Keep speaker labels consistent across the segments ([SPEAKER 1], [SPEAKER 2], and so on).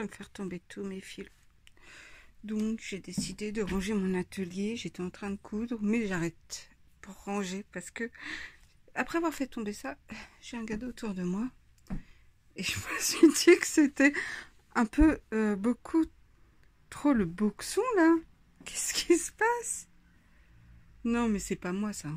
[SPEAKER 1] me faire tomber tous mes fils. Donc j'ai décidé de ranger mon atelier. J'étais en train de coudre, mais j'arrête pour ranger parce que après avoir fait tomber ça, j'ai un cadeau autour de moi. Et je me suis dit que c'était un peu beaucoup trop le boxon là. Qu'est-ce qui se passe? Non mais c'est pas moi ça.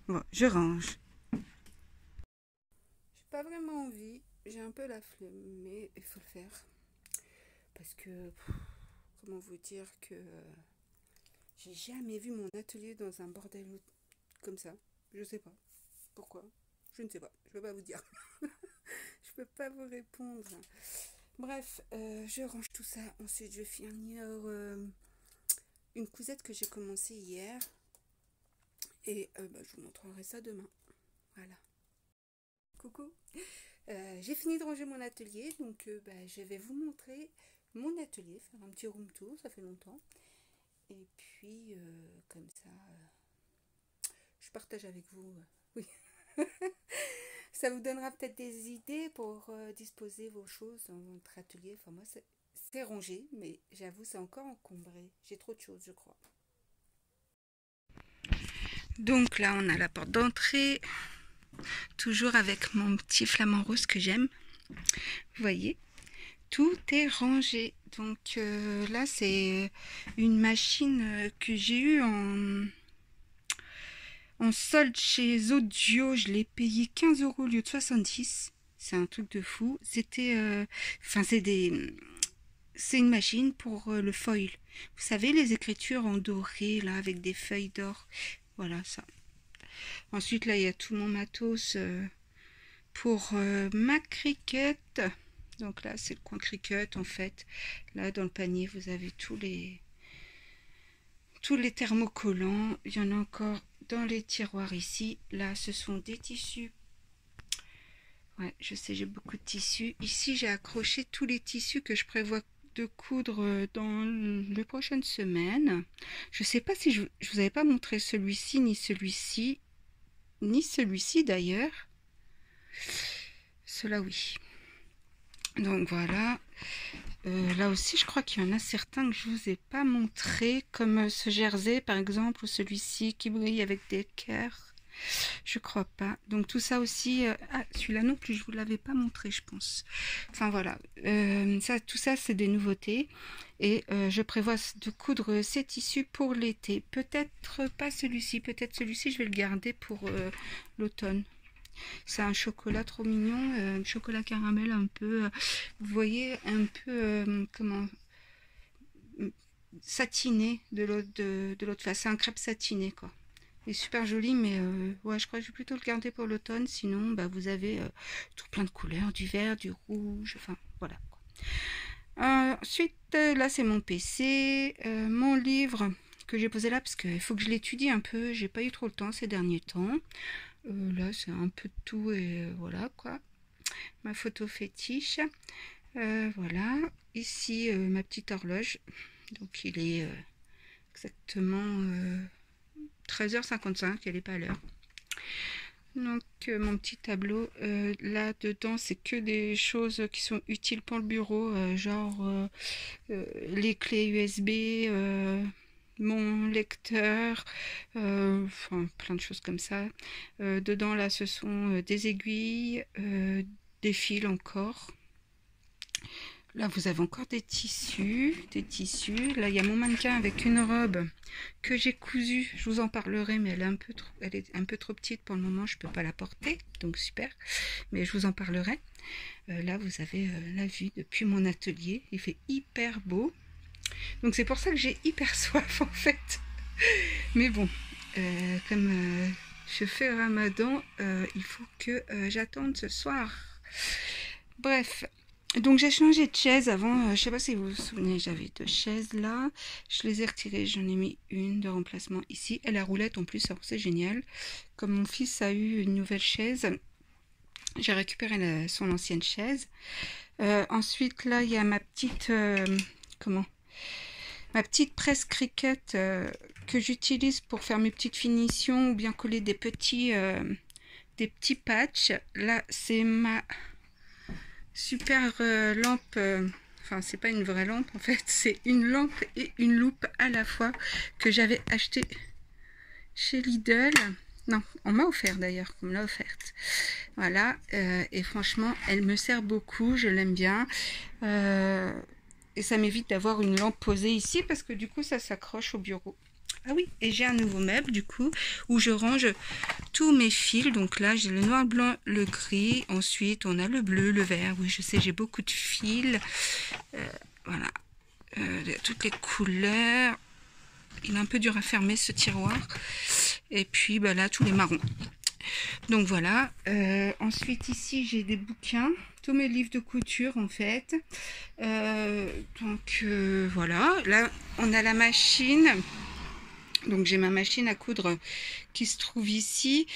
[SPEAKER 1] Bon, je range. J'ai pas vraiment envie, j'ai un peu la flemme, mais il faut le faire. Parce que, comment vous dire que j'ai jamais vu mon atelier dans un bordel comme ça. Je sais pas. Pourquoi? Je ne sais pas. Je peux pas vous dire. Je peux pas vous répondre. Bref, je range tout ça. Ensuite, je vais finir une cousette que j'ai commencé hier. Et je vous montrerai ça demain. Voilà. Coucou. J'ai fini de ranger mon atelier. Donc, je vais vous montrer mon atelier. Faire un petit room tour. Ça fait longtemps. Et puis, comme ça, je partage avec vous. Oui. Ça vous donnera peut-être des idées pour disposer vos choses dans votre atelier. Enfin, moi, c'est rangé, mais j'avoue, c'est encore encombré. J'ai trop de choses, je crois. Donc là, on a la porte d'entrée. Toujours avec mon petit flamant rose que j'aime. Vous voyez, tout est rangé. Donc là, c'est une machine que j'ai eue en solde chez Audio. Je l'ai payé 15 € au lieu de 70. C'est un truc de fou. C'était... c'est une machine pour le foil. Vous savez, les écritures en doré, là, avec des feuilles d'or. Voilà, ça. Ensuite, là, il y a tout mon matos pour ma Cricut. Donc là, c'est le coin Cricut, en fait. Là, dans le panier, vous avez tous les thermocollants. Il y en a encore dans les tiroirs ici. Là, ce sont des tissus. Ouais, je sais, j'ai beaucoup de tissus. Ici, j'ai accroché tous les tissus que je prévois de coudre dans les prochaines semaines. Je sais pas si je vous avais pas montré celui-ci, ni celui-ci, ni celui-ci d'ailleurs. Cela oui. Donc voilà. Là aussi, je crois qu'il y en a certains que je vous ai pas montré, comme ce jersey par exemple, ou celui-ci qui brille avec des cœurs. Je crois pas. Donc tout ça aussi. Celui-là non plus, je vous l'avais pas montré, je pense. Enfin voilà. Tout ça, c'est des nouveautés. Et je prévois de coudre ces tissus pour l'été. Peut-être pas celui-ci. Peut-être celui-ci, je vais le garder pour l'automne. C'est un chocolat trop mignon, chocolat caramel un peu, vous voyez, un peu, satiné de l'autre face. C'est un crêpe satiné, quoi. Il est super joli, mais ouais, je crois que je vais plutôt le garder pour l'automne. Sinon, vous avez tout plein de couleurs, du vert, du rouge, enfin, voilà, quoi. Ensuite, là, c'est mon PC, mon livre que j'ai posé là, parce qu'il faut que je l'étudie un peu. J'ai pas eu trop le temps ces derniers temps. Là, c'est un peu de tout et voilà quoi. Ma photo fétiche. Voilà. Ici, ma petite horloge. Donc, il est exactement 13h55. Elle n'est pas à l'heure. Donc, mon petit tableau. Là, dedans, c'est que des choses qui sont utiles pour le bureau. Genre les clés USB... mon lecteur, enfin plein de choses comme ça. Dedans là ce sont des aiguilles, des fils encore. Là vous avez encore des tissus. Là il y a mon mannequin avec une robe que j'ai cousue. Je vous en parlerai, mais elle est un peu trop petite pour le moment. Je peux pas la porter, donc super. Mais je vous en parlerai. Là vous avez la vue depuis mon atelier. Il fait hyper beau. Donc c'est pour ça que j'ai hyper soif en fait. Mais bon, comme je fais Ramadan, il faut que j'attende ce soir. Bref, donc j'ai changé de chaise avant. Je sais pas si vous vous souvenez, j'avais 2 chaises là. Je les ai retirées, j'en ai mis une de remplacement ici. Elle a roulette en plus, alors c'est génial. Comme mon fils a eu une nouvelle chaise, j'ai récupéré son ancienne chaise. Ensuite là, il y a ma petite... ma petite presse Cricut que j'utilise pour faire mes petites finitions ou bien coller des petits patchs. Là, c'est ma super lampe. Enfin, c'est pas une vraie lampe en fait, c'est une lampe et une loupe à la fois que j'avais acheté chez Lidl. Non, on m'a offert d'ailleurs, on me l'a offerte. Voilà, et franchement, elle me sert beaucoup, je l'aime bien. Et ça m'évite d'avoir une lampe posée ici parce que du coup, ça s'accroche au bureau. Ah oui, et j'ai un nouveau meuble du coup où je range tous mes fils. Donc là, j'ai le noir, blanc, le gris. Ensuite, on a le bleu, le vert. Oui, je sais, j'ai beaucoup de fils. Voilà, toutes les couleurs. Il est un peu dur à fermer ce tiroir. Et puis bah, là, tous les marrons. Donc voilà. Ensuite, ici, j'ai des bouquins. Tous mes livres de couture en fait. Voilà. Là, on a la machine. Donc j'ai ma machine à coudre qui se trouve ici.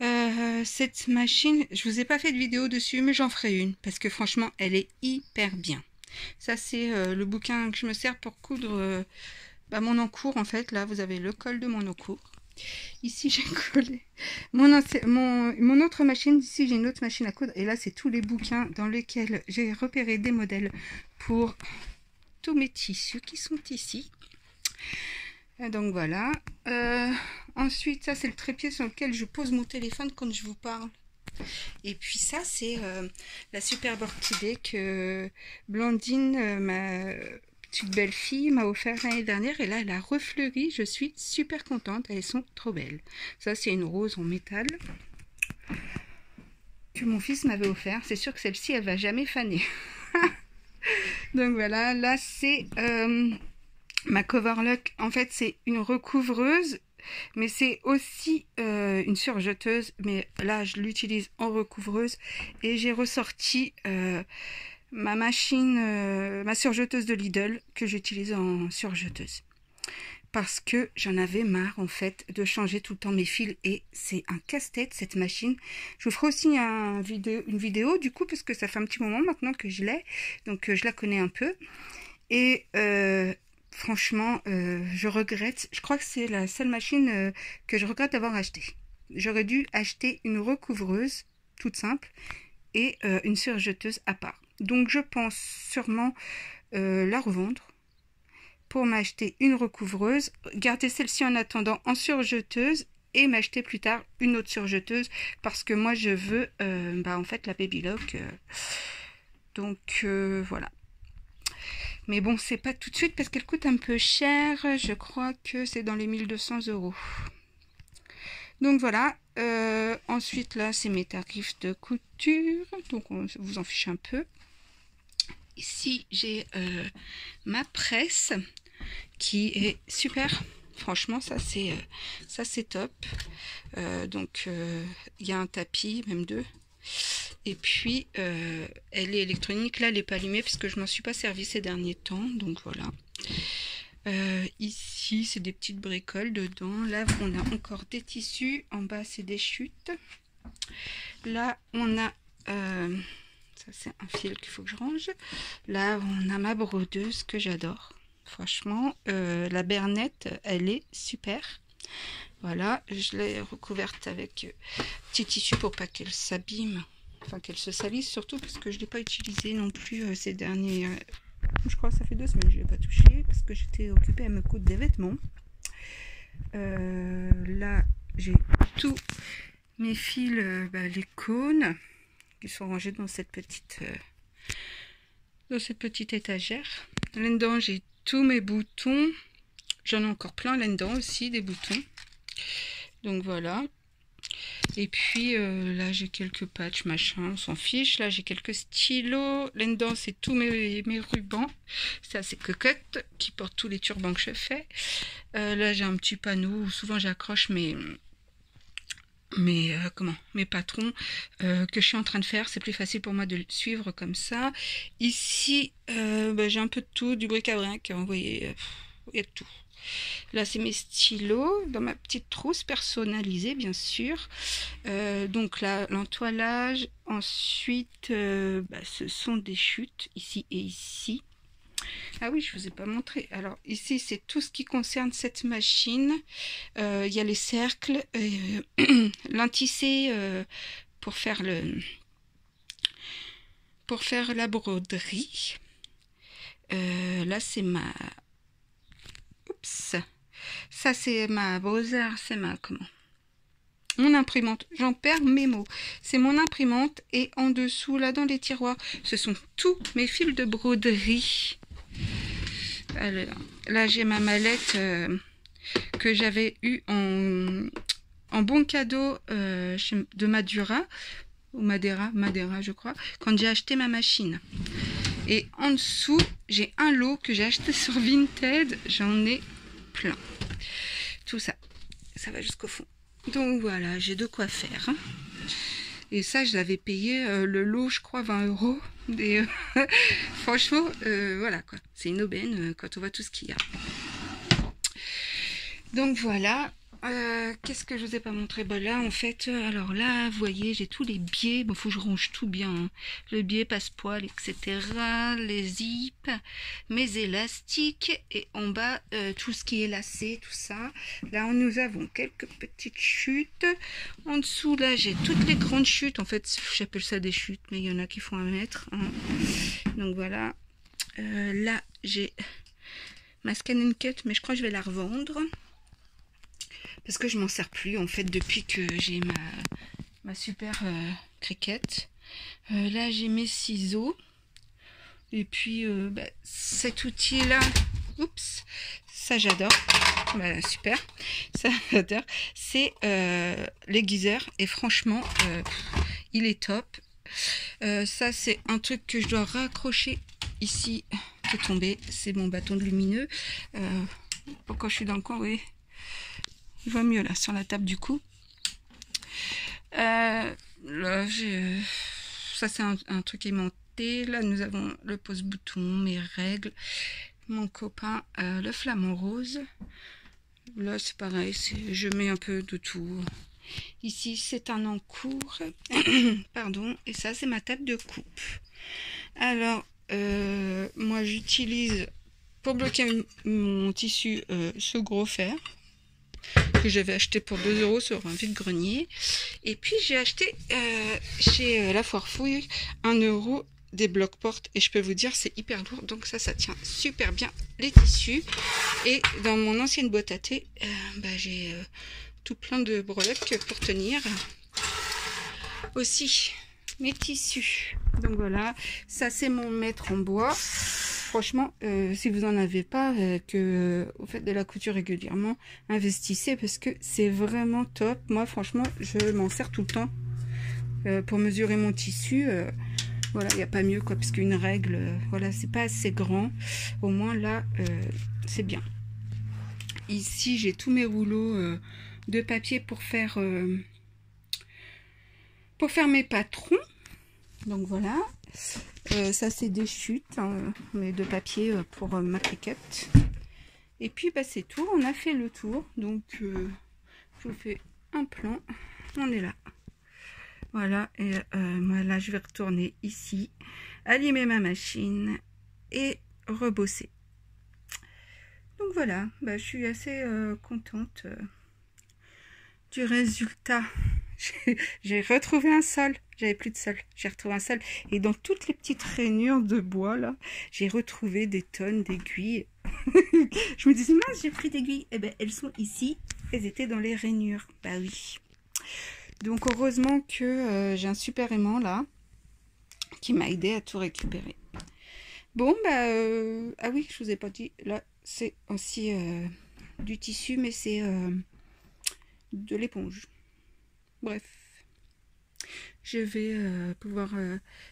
[SPEAKER 1] Cette machine, je vous ai pas fait de vidéo dessus, mais j'en ferai une parce que franchement, elle est hyper bien. Ça c'est le bouquin que je me sers pour coudre mon encours en fait. Là, vous avez le col de mon encours. Ici, j'ai collé mon autre machine. Ici, j'ai une autre machine à coudre. Et là, c'est tous les bouquins dans lesquels j'ai repéré des modèles pour tous mes tissus qui sont ici. Et donc voilà. Ensuite, ça c'est le trépied sur lequel je pose mon téléphone quand je vous parle. Et puis ça c'est la superbe orchidée que Blandine, ma petite belle-fille, m'a offert l'année dernière. Et là, elle a refleuri. Je suis super contente. Elles sont trop belles. Ça c'est une rose en métal que mon fils m'avait offert. C'est sûr que celle-ci, elle va jamais faner. Donc voilà, là c'est... ma coverlock, en fait, c'est une recouvreuse, mais c'est aussi une surjeteuse. Mais là, je l'utilise en recouvreuse. Et j'ai ressorti ma machine, ma surjeteuse de Lidl, que j'utilise en surjeteuse. Parce que j'en avais marre, en fait, de changer tout le temps mes fils. Et c'est un casse-tête, cette machine. Je vous ferai aussi une vidéo, du coup, parce que ça fait un petit moment maintenant que je l'ai. Donc, je la connais un peu. Et... franchement, je regrette. Je crois que c'est la seule machine que je regrette d'avoir achetée. J'aurais dû acheter une recouvreuse, toute simple, et une surjeteuse à part. Donc je pense sûrement la revendre pour m'acheter une recouvreuse, garder celle-ci en attendant en surjeteuse et m'acheter plus tard une autre surjeteuse parce que moi je veux en fait la Baby Lock. Donc voilà. Mais bon, c'est pas tout de suite parce qu'elle coûte un peu cher. Je crois que c'est dans les 1200 €. Donc voilà. Ensuite, là, c'est mes tarifs de couture. Donc, on vous en fiche un peu. Ici, j'ai ma presse qui est super. Franchement, ça c'est top. Donc, il y a un tapis, même deux. Et puis, elle est électronique. Là, elle n'est pas allumée parce que je m'en suis pas servi ces derniers temps. Donc, voilà. Ici, c'est des petites bricoles dedans. Là, on a encore des tissus. En bas, c'est des chutes. Là, on a... ça, c'est un fil qu'il faut que je range. Là, on a ma brodeuse que j'adore. Franchement, la Bernette, elle est super. Voilà, je l'ai recouverte avec petit tissu pour pas qu'elle s'abîme. Enfin, qu'elle se salisse surtout parce que je ne l'ai pas utilisé non plus ces derniers... je crois que ça fait 2 semaines que je ne l'ai pas touché parce que j'étais occupée à me coudre des vêtements. Là, j'ai tous mes fils, les cônes qui sont rangés dans cette petite étagère. Là-dedans, j'ai tous mes boutons. J'en ai encore plein là-dedans aussi, des boutons. Donc voilà. Et puis là j'ai quelques patchs machin, on s'en fiche. Là j'ai quelques stylos. Là-dedans c'est tous mes rubans. Ça c'est Cocotte qui porte tous les turbans que je fais. Là j'ai un petit panneau où souvent j'accroche mes patrons que je suis en train de faire. C'est plus facile pour moi de le suivre comme ça. Ici j'ai un peu de tout, du bric-à-brac. Vous voyez, il y a de tout. Là, c'est mes stylos dans ma petite trousse personnalisée, bien sûr. Donc là, l'entoilage. Ensuite, ce sont des chutes ici et ici. Ah oui, je ne vous ai pas montré. Alors ici, c'est tout ce qui concerne cette machine. Il y a les cercles, l'intissé pour faire pour faire la broderie. Là, c'est ma... Oups. Ça, c'est ma Beaux-Arts, c'est ma... Comment? Mon imprimante. J'en perds mes mots. C'est mon imprimante. Et en dessous, là, dans les tiroirs, ce sont tous mes fils de broderie. Alors, là, j'ai ma mallette que j'avais eue en bon cadeau de Madura. Ou Madeira, je crois, quand j'ai acheté ma machine. Et en dessous, j'ai un lot que j'ai acheté sur Vinted. J'en ai plein. Tout ça, ça va jusqu'au fond. Donc voilà, j'ai de quoi faire. Hein. Et ça, je l'avais payé le lot, je crois, 20 €. Et, franchement, voilà quoi. C'est une aubaine quand on voit tout ce qu'il y a. Donc voilà. Qu'est-ce que je vous ai pas montré? Bah là, en fait, alors là, vous voyez, j'ai tous les biais. Bon, faut que je range tout bien. Hein. Le biais, passe-poil, etc. Les zips, mes élastiques. Et en bas, tout ce qui est lacé, tout ça. Là, nous avons quelques petites chutes. En dessous, là, j'ai toutes les grandes chutes. En fait, j'appelle ça des chutes, mais il y en a qui font 1 mètre. Hein. Donc voilà. Là, j'ai ma Scan & Cut, mais je crois que je vais la revendre. Parce que je m'en sers plus en fait depuis que j'ai ma super Cricut. Là j'ai mes ciseaux. Et puis cet outil là, oups, ça j'adore. Super, ça j'adore. C'est l'aiguiseur et franchement il est top. Ça c'est un truc que je dois raccrocher ici. C'est tombé, c'est mon bâton de lumineux. Quand je suis dans le coin, oui. Je vois mieux là sur la table du coup. Là, ça c'est un truc aimanté. Là nous avons le pose-bouton, mes règles, mon copain le flamant rose. Là c'est pareil, je mets un peu de tout. Ici c'est un encours. Pardon. Et ça c'est ma table de coupe. Alors moi j'utilise pour bloquer mon tissu ce gros fer que j'avais acheté pour 2 € sur un vide-grenier. Et puis j'ai acheté chez La Foire Fouille 1 € des blocs-portes. Et je peux vous dire, c'est hyper lourd. Donc ça tient super bien les tissus. Et dans mon ancienne boîte à thé, j'ai tout plein de breloques pour tenir. Aussi, mes tissus. Donc voilà, ça c'est mon mètre en bois. Franchement, si vous n'en avez pas, que vous faites de la couture régulièrement, investissez parce que c'est vraiment top. Moi, franchement, je m'en sers tout le temps pour mesurer mon tissu. Voilà, il n'y a pas mieux, quoi, parce qu'une règle, voilà, c'est pas assez grand. Au moins, là, c'est bien. Ici, j'ai tous mes rouleaux de papier pour faire mes patrons. Donc, voilà. Ça c'est des chutes hein, mais de papier pour ma Cricut. Et puis c'est tout, on a fait le tour. Donc je vous fais un plan. On est là. Voilà, et moi là je vais retourner ici, allumer ma machine et rebosser. Donc voilà, je suis assez contente du résultat. J'ai retrouvé un sol. J'avais plus de sol. J'ai retrouvé un sol. Et dans toutes les petites rainures de bois, là, j'ai retrouvé des tonnes d'aiguilles. Je me disais, mince, j'ai pris d'aiguilles. Eh bien, elles sont ici. Elles étaient dans les rainures. Bah oui. Donc, heureusement que j'ai un super aimant, là, qui m'a aidé à tout récupérer. Bon, ah oui, je vous ai pas dit. Là, c'est aussi du tissu, mais c'est de l'éponge. Bref, je vais pouvoir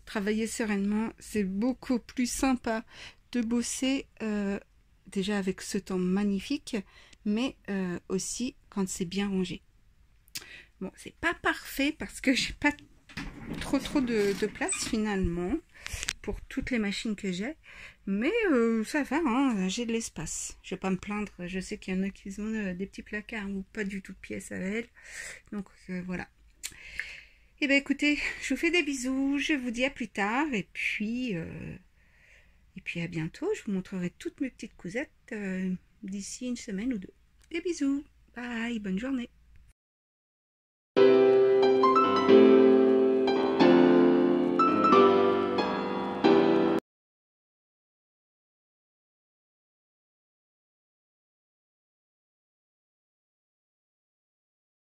[SPEAKER 1] travailler sereinement. C'est beaucoup plus sympa de bosser déjà avec ce temps magnifique, mais aussi quand c'est bien rangé. Bon, c'est pas parfait parce que j'ai pas trop de place finalement pour toutes les machines que j'ai, mais ça va, hein, j'ai de l'espace. Je vais pas me plaindre. Je sais qu'il y en a qui ont des petits placards ou pas du tout de pièces à elle, donc voilà. Et bien écoutez, je vous fais des bisous, je vous dis à plus tard, et puis à bientôt. Je vous montrerai toutes mes petites cousettes d'ici une semaine ou deux. Des bisous, bye, bonne journée.